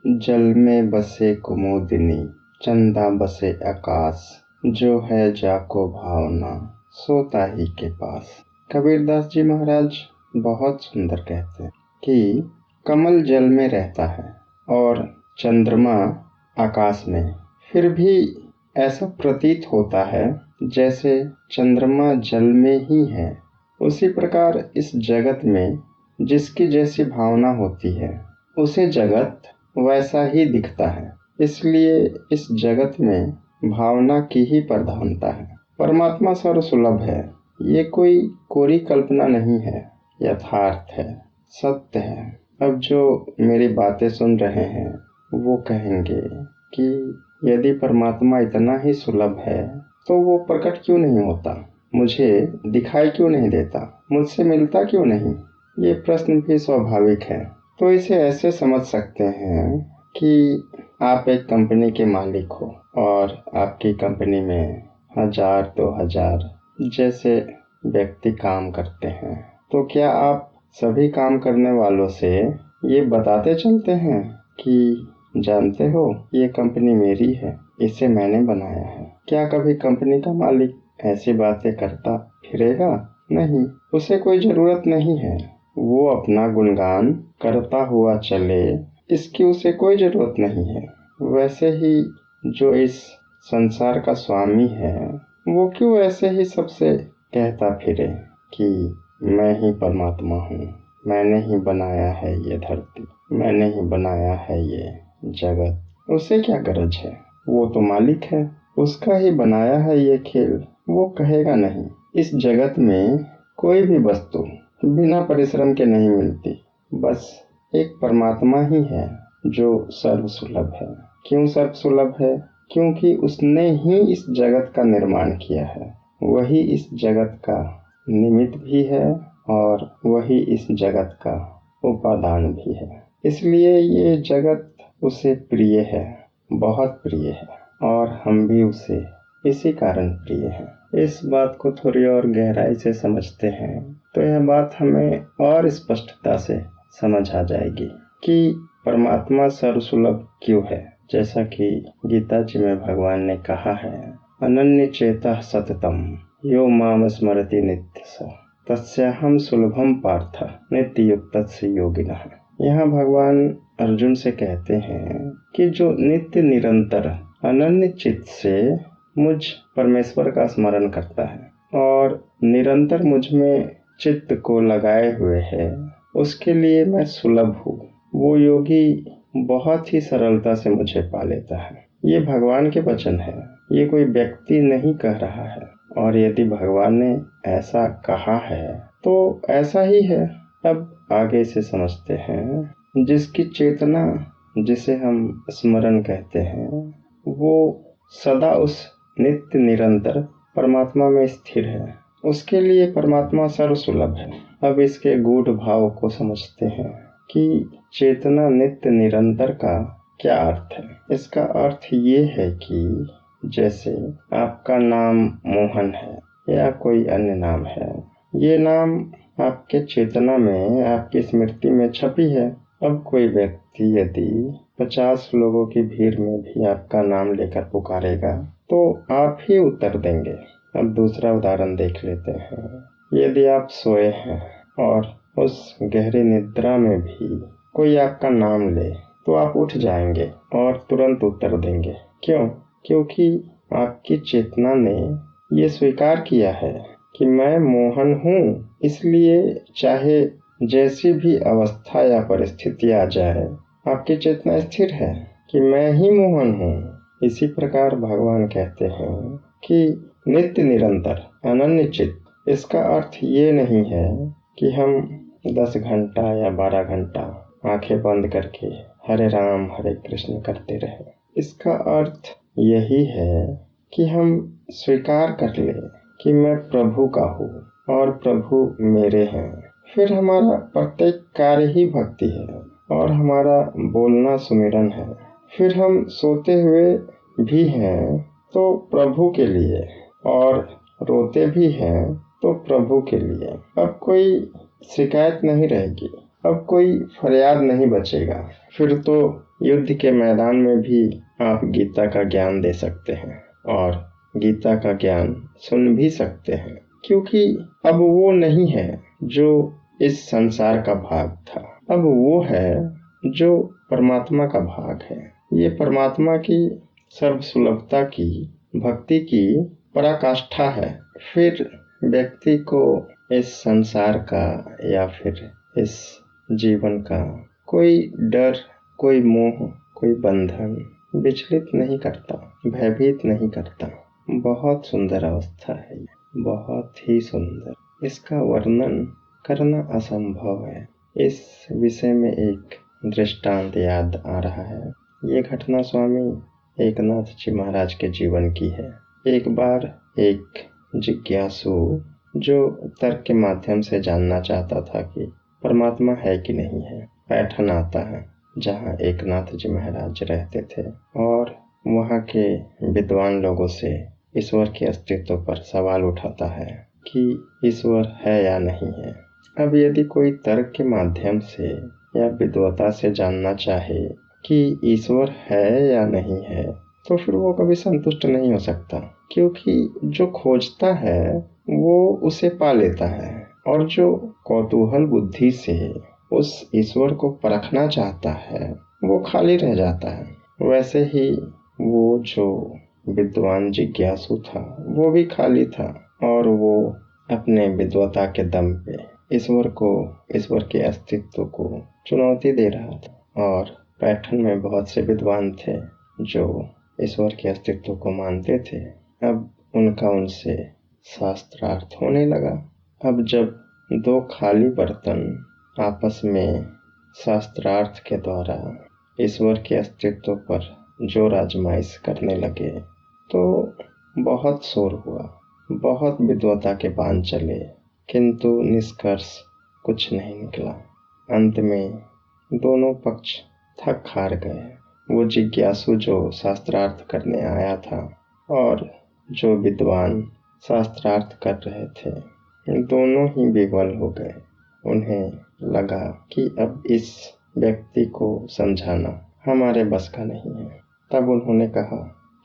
जल में बसे कुमुदिनी, चंदा बसे आकाश। जो है जाको भावना, सोता ही के पास। कबीरदास जी महाराज बहुत सुंदर कहते हैं कि कमल जल में रहता है और चंद्रमा आकाश में, फिर भी ऐसा प्रतीत होता है जैसे चंद्रमा जल में ही है। उसी प्रकार इस जगत में जिसकी जैसी भावना होती है, उसे जगत वैसा ही दिखता है। इसलिए इस जगत में भावना की ही प्रधानता है। परमात्मा सर्वसुलभ है, ये कोई कोरी कल्पना नहीं है, यथार्थ है, सत्य है। अब जो मेरी बातें सुन रहे हैं वो कहेंगे कि यदि परमात्मा इतना ही सुलभ है तो वो प्रकट क्यों नहीं होता, मुझे दिखाई क्यों नहीं देता, मुझसे मिलता क्यों नहीं। ये प्रश्न भी स्वाभाविक है। तो इसे ऐसे समझ सकते हैं कि आप एक कंपनी के मालिक हो और आपकी कंपनी में 1000 2000 जैसे व्यक्ति काम करते हैं। तो क्या आप सभी काम करने वालों से ये बताते चलते हैं कि जानते हो ये कंपनी मेरी है, इसे मैंने बनाया है? क्या कभी कंपनी का मालिक ऐसी बातें करता फिरेगा? नहीं, उसे कोई जरूरत नहीं है। वो अपना गुणगान करता हुआ चले, इसकी उसे कोई जरूरत नहीं है। वैसे ही जो इस संसार का स्वामी है, वो क्यों ऐसे ही सबसे कहता फिरे कि मैं ही परमात्मा हूँ, मैंने ही बनाया है ये धरती, मैंने ही बनाया है ये जगत। उसे क्या गरज है, वो तो मालिक है, उसका ही बनाया है ये खेल। वो कहेगा नहीं। इस जगत में कोई भी वस्तु बिना परिश्रम के नहीं मिलती, बस एक परमात्मा ही है जो सर्वसुलभ है। क्यों सर्वसुलभ है? क्योंकि उसने ही इस जगत का निर्माण किया है, वही इस जगत का निमित्त भी है और वही इस जगत का उपादान भी है। इसलिए ये जगत उसे प्रिय है, बहुत प्रिय है, और हम भी उसे इसी कारण प्रिय हैं। इस बात को थोड़ी और गहराई से समझते हैं तो यह बात हमें और स्पष्टता से समझ आ जाएगी कि परमात्मा सर्वसुलभ क्यों है। जैसा कि गीता जी में भगवान ने कहा है, अनन्य चेतः सततम यो माम स्मरति नित्यः तस्याहं सुलभम पार्थ नित्य युक्तस्य योगिनः। यहाँ भगवान अर्जुन से कहते हैं कि जो नित्य निरंतर अनन्य चित्त से मुझ परमेश्वर का स्मरण करता है और निरंतर मुझ में चित्त को लगाए हुए है, उसके लिए मैं सुलभ हूँ। वो योगी बहुत ही सरलता से मुझे पा लेता है। ये भगवान के वचन है, ये कोई व्यक्ति नहीं कह रहा है। और यदि भगवान ने ऐसा कहा है तो ऐसा ही है। अब आगे से समझते हैं। जिसकी चेतना, जिसे हम स्मरण कहते हैं, वो सदा उस नित्य निरंतर परमात्मा में स्थिर है। उसके लिए परमात्मा सर्वसुलभ है। अब इसके गूढ़ भाव को समझते हैं कि चेतना नित्य निरंतर का क्या अर्थ है। इसका अर्थ ये है कि जैसे आपका नाम मोहन है या कोई अन्य नाम है, ये नाम आपके चेतना में, आपकी स्मृति में छपी है। अब कोई व्यक्ति यदि 50 लोगों की भीड़ में भी आपका नाम लेकर पुकारेगा तो आप ही उत्तर देंगे। अब दूसरा उदाहरण देख लेते हैं। यदि आप सोए हैं और उस गहरी निद्रा में भी कोई आपका नाम ले तो आप उठ जाएंगे और तुरंत उत्तर देंगे। क्यों? क्योंकि आपकी चेतना ने ये स्वीकार किया है कि मैं मोहन हूँ। इसलिए चाहे जैसी भी अवस्था या परिस्थिति आ जाए, आपकी चेतना स्थिर है कि मैं ही मोहन हूँ। इसी प्रकार भगवान कहते हैं कि नित्य निरंतर अनन्य चित्त। इसका अर्थ ये नहीं है कि हम 10 घंटा या 12 घंटा आंखें बंद करके हरे राम हरे कृष्ण करते रहे। इसका अर्थ यही है कि हम स्वीकार कर ले कि मैं प्रभु का हूँ और प्रभु मेरे हैं। फिर हमारा प्रत्येक कार्य ही भक्ति है और हमारा बोलना सुमिरन है। फिर हम सोते हुए भी हैं तो प्रभु के लिए, और रोते भी हैं तो प्रभु के लिए। अब कोई शिकायत नहीं रहेगी, अब कोई फरियाद नहीं बचेगा। फिर तो युद्ध के मैदान में भी आप गीता का ज्ञान दे सकते हैं और गीता का ज्ञान सुन भी सकते हैं, क्योंकि अब वो नहीं है जो इस संसार का भाग था, अब वो है जो परमात्मा का भाग है। ये परमात्मा की सर्वसुलभता की, भक्ति की पराकाष्ठा है। फिर व्यक्ति को इस संसार का या फिर इस जीवन का कोई डर, कोई मोह, कोई बंधन विचलित नहीं करता, भयभीत नहीं करता। बहुत सुंदर अवस्था है ये, बहुत ही सुंदर। इसका वर्णन करना असंभव है। इस विषय में एक दृष्टांत याद आ रहा है। ये घटना स्वामी एकनाथ जी महाराज के जीवन की है। एक बार एक जिज्ञासु जो तर्क के माध्यम से जानना चाहता था कि परमात्मा है कि नहीं है, पैठन आता है जहाँ एकनाथ जी महाराज रहते थे और वहाँ के विद्वान लोगों से ईश्वर के अस्तित्व पर सवाल उठाता है कि ईश्वर है या नहीं है। अब यदि कोई तर्क के माध्यम से या विद्वता से जानना चाहे कि ईश्वर है या नहीं है, तो फिर वो कभी संतुष्ट नहीं हो सकता, क्योंकि जो खोजता है वो उसे पा लेता है और जो कौतूहल बुद्धि से उस ईश्वर को परखना चाहता है वो खाली रह जाता है। वैसे ही वो जो विद्वान जिज्ञासु था वो भी खाली था और वो अपने विद्वता के दम पे ईश्वर के अस्तित्व को चुनौती दे रहा था। और पैठन में बहुत से विद्वान थे जो ईश्वर के अस्तित्व को मानते थे। अब उनका उनसे शास्त्रार्थ होने लगा। अब जब दो खाली बर्तन आपस में शास्त्रार्थ के द्वारा ईश्वर के अस्तित्व पर जोर आजमाइश करने लगे तो बहुत शोर हुआ, बहुत विद्वता के बाण चले, किंतु निष्कर्ष कुछ नहीं निकला। अंत में दोनों पक्ष थक हार गए। वो जिज्ञासु जो शास्त्रार्थ करने आया था और जो विद्वान शास्त्रार्थ कर रहे थे, दोनों ही विवल हो गए। उन्हें लगा कि अब इस व्यक्ति को समझाना हमारे बस का नहीं है। तब उन्होंने कहा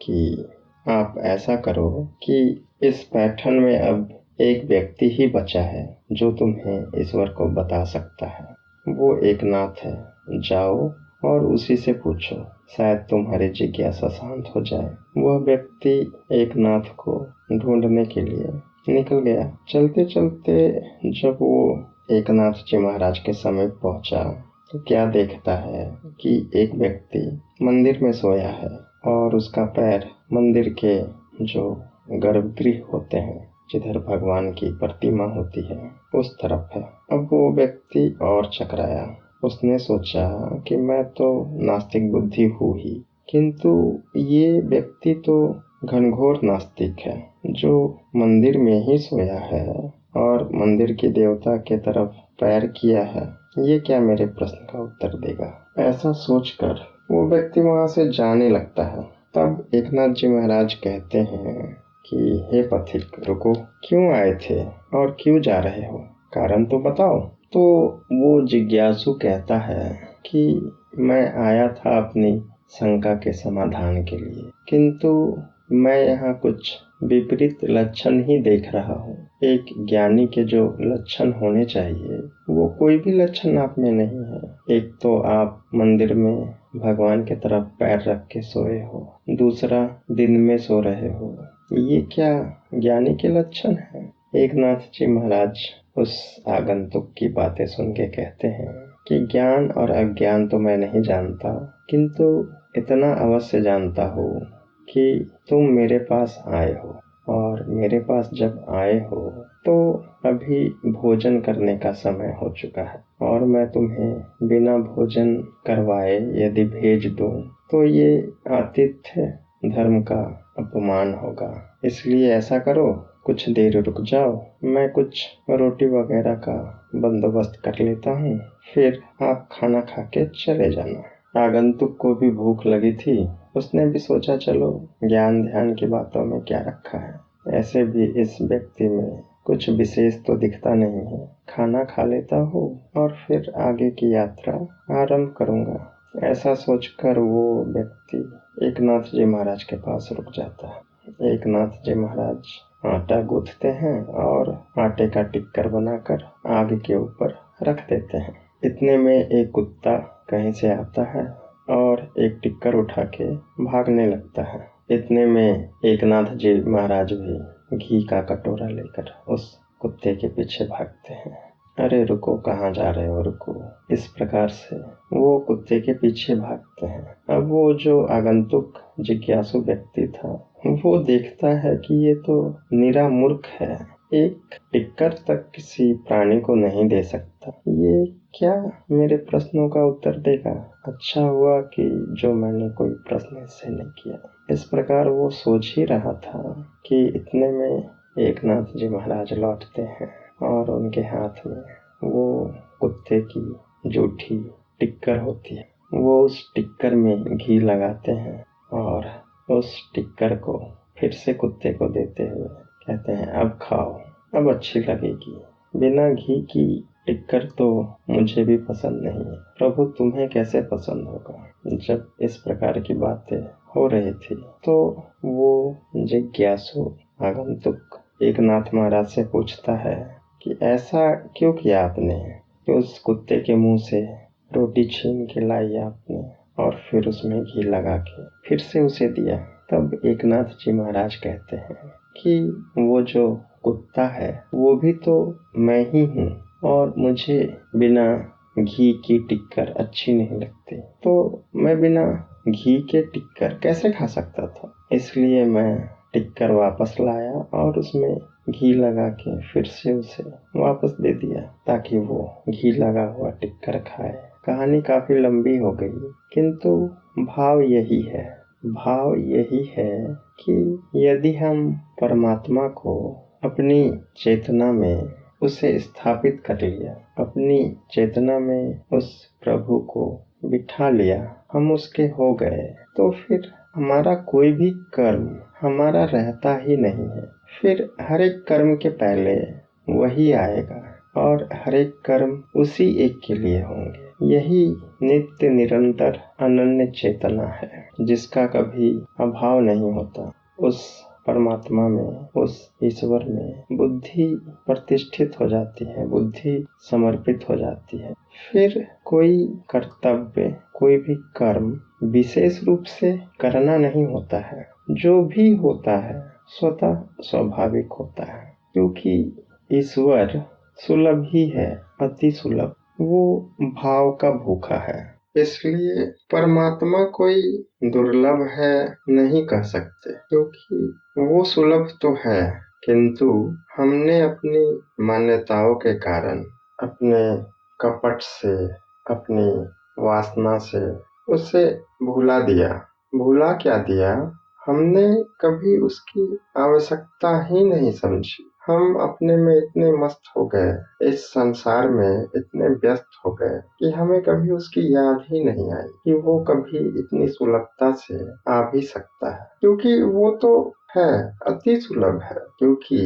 कि आप ऐसा करो कि इस पैठन में अब एक व्यक्ति ही बचा है जो तुम्हें ईश्वर को बता सकता है। वो एकनाथ है, जाओ और उसी से पूछो, शायद तुम्हारी जिज्ञासा शांत हो जाए। वह व्यक्ति एकनाथ को ढूंढने के लिए निकल गया। चलते चलते जब वो एकनाथ जी महाराज के समीप पहुंचा तो क्या देखता है कि एक व्यक्ति मंदिर में सोया है और उसका पैर मंदिर के जो गर्भगृह होते हैं, जिधर भगवान की प्रतिमा होती है, उस तरफ है। अब वो व्यक्ति और चकराया। उसने सोचा कि मैं तो नास्तिक बुद्धि हूँ ही, किंतु ये व्यक्ति तो घनघोर नास्तिक है जो मंदिर में ही सोया है और मंदिर की देवता के तरफ पैर किया है। ये क्या मेरे प्रश्न का उत्तर देगा? ऐसा सोचकर वो व्यक्ति वहां से जाने लगता है। तब एकनाथ जी महाराज कहते हैं कि हे पथिक, रुको, क्यों आए थे और क्यों जा रहे हो? कारण तो बताओ। तो वो जिज्ञासु कहता है कि मैं आया था अपनी शंका के समाधान के लिए, किंतु मैं यहाँ कुछ विपरीत लक्षण ही देख रहा हूँ। एक ज्ञानी के जो लक्षण होने चाहिए वो कोई भी लक्षण आप में नहीं है। एक तो आप मंदिर में भगवान के तरफ पैर रख के सोए हो, दूसरा दिन में सो रहे हो। ये क्या ज्ञानी के लक्षण है? एकनाथ जी महाराज उस आगंतुक की बातें सुन के कहते हैं कि ज्ञान और अज्ञान तो मैं नहीं जानता, किंतु इतना अवश्य जानता हूँ कि तुम मेरे पास आए हो और मेरे पास जब आए हो तो अभी भोजन करने का समय हो चुका है और मैं तुम्हें बिना भोजन करवाए यदि भेज दूं तो ये आतिथ्य धर्म का अपमान होगा। इसलिए ऐसा करो, कुछ देर रुक जाओ, मैं कुछ रोटी वगैरह का बंदोबस्त कर लेता हूँ, फिर आप खाना खा के चले जाना। आगंतुक को भी भूख लगी थी। उसने भी सोचा चलो ज्ञान ध्यान की बातों में क्या रखा है, ऐसे भी इस व्यक्ति में कुछ विशेष तो दिखता नहीं है, खाना खा लेता हूँ और फिर आगे की यात्रा आरंभ करूंगा। ऐसा सोचकर वो व्यक्ति एकनाथ जी महाराज के पास रुक जाता है। एकनाथ जी महाराज आटा गूंथते हैं और आटे का टिक्कर बनाकर आग के ऊपर रख देते हैं। इतने में एक कुत्ता कहीं से आता है और एक टिक्कर उठा के भागने लगता है। इतने में एकनाथ जी महाराज भी घी का कटोरा लेकर उस कुत्ते के पीछे भागते हैं। अरे रुको, कहाँ जा रहे हो, रुको। इस प्रकार से वो कुत्ते के पीछे भागते हैं। अब वो जो आगंतुक जिज्ञासु व्यक्ति था, वो देखता है कि ये तो निरा मूर्ख है, एक टिक्कर तक किसी प्राणी को नहीं दे सकता, ये क्या मेरे प्रश्नों का उत्तर देगा। अच्छा हुआ कि जो मैंने कोई प्रश्न इससे नहीं किया। इस प्रकार वो सोच ही रहा था कि इतने में एकनाथ जी महाराज लौटते हैं और उनके हाथ में वो कुत्ते की जूठी टिक्कर होती है। वो उस टिक्कर में घी लगाते हैं और उस टिक्कर को फिर से कुत्ते को देते हुए कहते हैं, अब खाओ, अब अच्छी लगेगी। बिना घी की टिक्कर तो मुझे भी पसंद नहीं है, प्रभु तुम्हें कैसे पसंद होगा। जब इस प्रकार की बातें हो रही थी तो वो जिज्ञासु आगंतुक एकनाथ महाराज से पूछता है कि ऐसा क्यों किया आपने, कि उस कुत्ते के मुंह से रोटी छीन के लाई आपने और फिर उसमें घी लगा के फिर से उसे दिया। तब एकनाथ जी महाराज कहते हैं कि वो जो कुत्ता है वो भी तो मैं ही हूँ और मुझे बिना घी की टिक्कर अच्छी नहीं लगती, तो मैं बिना घी के टिक्कर कैसे खा सकता था। इसलिए मैं टिक्कर वापस लाया और उसमें घी लगा के फिर से उसे वापस दे दिया ताकि वो घी लगा हुआ टिक्कर खाए। कहानी काफी लंबी हो गई, किंतु भाव यही है, भाव यही है कि यदि हम परमात्मा को अपनी चेतना में उसे स्थापित कर लिया, अपनी चेतना में उस प्रभु को बिठा लिया, हम उसके हो गए, तो फिर हमारा कोई भी कर्म हमारा रहता ही नहीं है। फिर हर एक कर्म के पहले वही आएगा और हर एक कर्म उसी एक के लिए होंगे। यही नित्य निरंतर अनन्य चेतना है जिसका कभी अभाव नहीं होता। उस परमात्मा में, उस ईश्वर में बुद्धि प्रतिष्ठित हो जाती है, बुद्धि समर्पित हो जाती है। फिर कोई कर्तव्य, कोई भी कर्म विशेष रूप से करना नहीं होता है। जो भी होता है स्वतः स्वाभाविक होता है, क्योंकि ईश्वर सुलभ ही है, अति सुलभ। वो भाव का भूखा है, इसलिए परमात्मा कोई दुर्लभ है नहीं कह सकते, क्योंकि वो सुलभ तो है, किंतु हमने अपनी मान्यताओं के कारण, अपने कपट से, अपनी वासना से उसे भुला दिया। भुला क्या दिया, हमने कभी उसकी आवश्यकता ही नहीं समझी। हम अपने में इतने मस्त हो गए, इस संसार में इतने व्यस्त हो गए कि हमें कभी उसकी याद ही नहीं आई कि वो कभी इतनी सुलभता से आ भी सकता है, क्योंकि वो तो है, अति सुलभ है। क्योंकि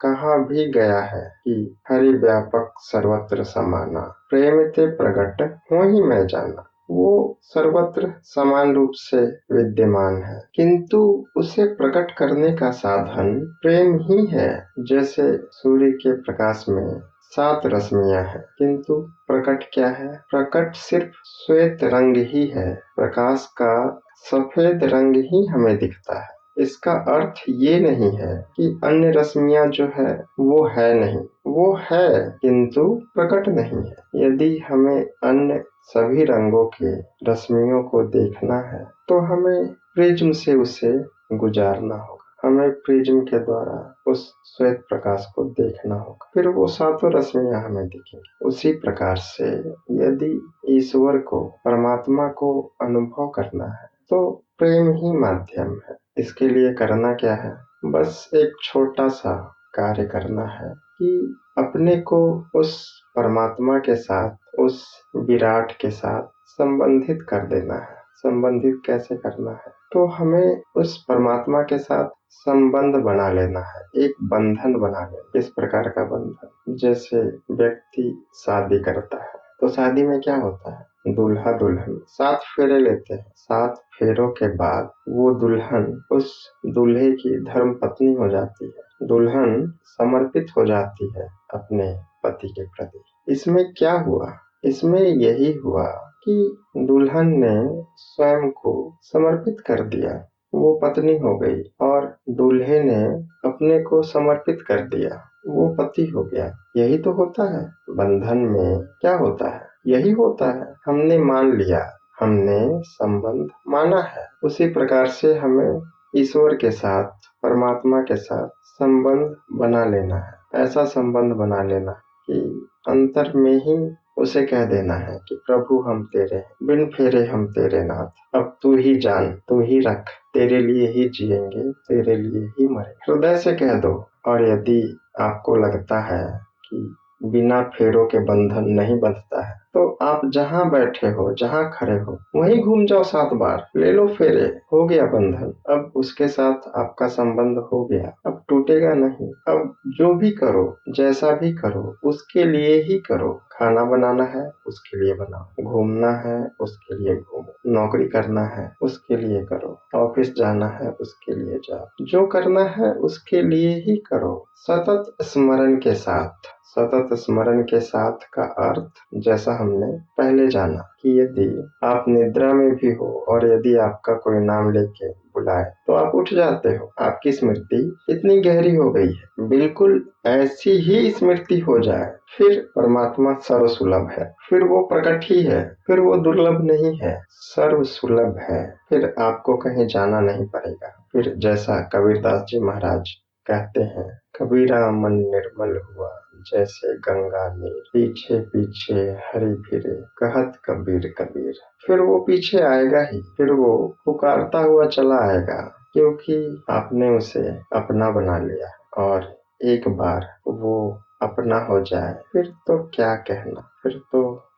कहा भी गया है कि हरि व्यापक सर्वत्र समाना, प्रेम ते प्रगट हो ही मैं जाना। वो सर्वत्र समान रूप से विद्यमान है, किंतु उसे प्रकट करने का साधन प्रेम ही है। जैसे सूर्य के प्रकाश में 7 रश्मियां हैं, किंतु प्रकट क्या है, प्रकट सिर्फ श्वेत रंग ही है, प्रकाश का सफेद रंग ही हमें दिखता है। इसका अर्थ ये नहीं है कि अन्य रश्मियां जो है वो है नहीं, वो है किंतु प्रकट नहीं है। यदि हमें अन्य सभी रंगों के रश्मियों को देखना है तो हमें प्रिज्म से उसे गुजारना होगा, हमें प्रिज्म के द्वारा उस श्वेत प्रकाश को देखना होगा, फिर वो 7 रश्मियां हमें दिखेंगी। उसी प्रकार से यदि ईश्वर को, परमात्मा को अनुभव करना है तो प्रेम ही माध्यम है। इसके लिए करना क्या है, बस एक छोटा सा कार्य करना है कि अपने को उस परमात्मा के साथ, उस विराट के साथ संबंधित कर देना है। संबंधित कैसे करना है, तो हमें उस परमात्मा के साथ संबंध बना लेना है, एक बंधन बना लेना। इस प्रकार का बंधन, जैसे व्यक्ति शादी करता है तो शादी में क्या होता है, दूल्हा दुल्हन 7 फेरे लेते हैं। 7 फेरों के बाद वो दुल्हन उस दूल्हे की धर्म पत्नी हो जाती है। दुल्हन समर्पित हो जाती है अपने पति के प्रति। इसमें क्या हुआ? इसमें यही हुआ कि दुल्हन ने स्वयं को समर्पित कर दिया। वो पत्नी हो गई और दूल्हे ने अपने को समर्पित कर दिया। वो पति हो गया। यही तो होता है बंधन में। क्या होता है? यही होता है। हमने मान लिया, हमने संबंध माना है। उसी प्रकार से हमें ईश्वर के साथ, परमात्मा के साथ संबंध बना लेना है। ऐसा संबंध बना लेना कि अंतर में ही उसे कह देना है कि प्रभु हम तेरे हैं, बिन फेरे हम तेरे नाथ, अब तू ही जान, तू ही रख, तेरे लिए ही जिएंगे, तेरे लिए ही मरे। हृदय से कह दो। और यदि आपको लगता है कि बिना फेरों के बंधन नहीं बंधता है, तो आप जहाँ बैठे हो, जहाँ खड़े हो, वहीं घूम जाओ 7 बार, ले लो फेरे, हो गया बंधन। अब उसके साथ आपका संबंध हो गया, अब टूटेगा नहीं। अब जो भी करो, जैसा भी करो, उसके लिए ही करो। खाना बनाना है, उसके लिए बनाओ। घूमना है, उसके लिए घूमो। नौकरी करना है, उसके लिए करो। ऑफिस जाना है, उसके लिए जाओ। जो करना है उसके लिए ही करो, सतत स्मरण के साथ। सतत स्मरण के साथ का अर्थ, जैसा हमने पहले जाना, कि यदि आप निद्रा में भी हो और यदि आपका कोई नाम लेके बुलाए तो आप उठ जाते हो। आपकी स्मृति इतनी गहरी हो गई है। बिल्कुल ऐसी ही स्मृति हो जाए, फिर परमात्मा सर्वसुलभ है, फिर वो प्रकट ही है, फिर वो दुर्लभ नहीं है, सर्वसुलभ है। फिर आपको कहीं जाना नहीं पड़ेगा। फिर जैसा कबीरदास जी महाराज कहते हैं, कबीरा मन निर्मल हुआ जैसे गंगा नीर, पीछे पीछे हरि फिरे, कहत कबीर कबीर। फिर वो पीछे आएगा ही, फिर वो पुकारता हुआ चला आएगा, क्योंकि आपने उसे अपना बना लिया। और एक बार वो अपना हो जाए, फिर तो क्या कहना,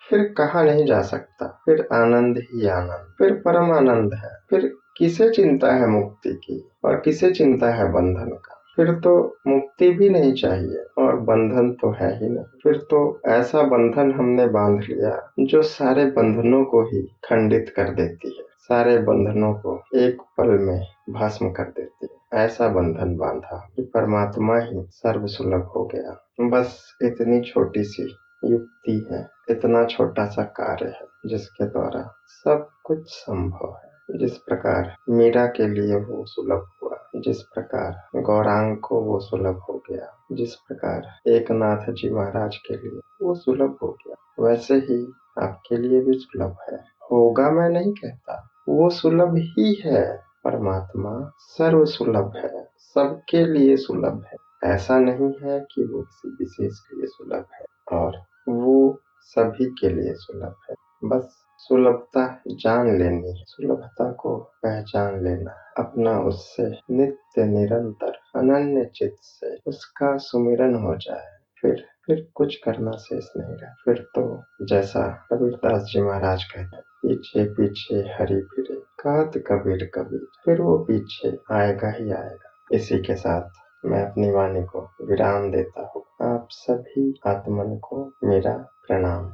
फिर कहा नहीं जा सकता। फिर आनंद ही आनंद, फिर परम आनंद है। फिर किसे चिंता है मुक्ति की और किसे चिंता है बंधन का? फिर तो मुक्ति भी नहीं चाहिए और बंधन तो है ही नहीं। फिर तो ऐसा बंधन हमने बांध लिया जो सारे बंधनों को ही खंडित कर देती है, सारे बंधनों को एक पल में भस्म कर देती है। ऐसा बंधन बांधा कि परमात्मा ही सर्वसुलभ हो गया। बस इतनी छोटी सी युक्ति है, इतना छोटा सा कार्य है, जिसके द्वारा सब कुछ संभव है। जिस प्रकार मीरा के लिए वो सुलभ हुआ, जिस प्रकार गौरांग को वो सुलभ हो गया, जिस प्रकार एकनाथ जी महाराज के लिए वो सुलभ हो गया, वैसे ही आपके लिए भी सुलभ है। होगा मैं नहीं कहता, वो सुलभ ही है। परमात्मा सर्व सुलभ है, सबके लिए सुलभ है। ऐसा नहीं है कि वो किसी विशेष के लिए सुलभ है और वो सभी के लिए सुलभ है। बस सुलभता जान लेनी है, सुलभता को पहचान लेना, अपना उससे नित्य निरंतर अनन्य चित्त से उसका सुमिरन हो जाए, फिर कुछ करना शेष नहीं रहा। फिर तो जैसा कबीरदास जी महाराज कहते हैं, पीछे पीछे हरि फिरे, कहत कबीर कबीर। फिर वो पीछे आएगा ही आएगा। इसी के साथ मैं अपनी वाणी को विराम देता हूँ। आप सभी आत्मन को मेरा प्रणाम।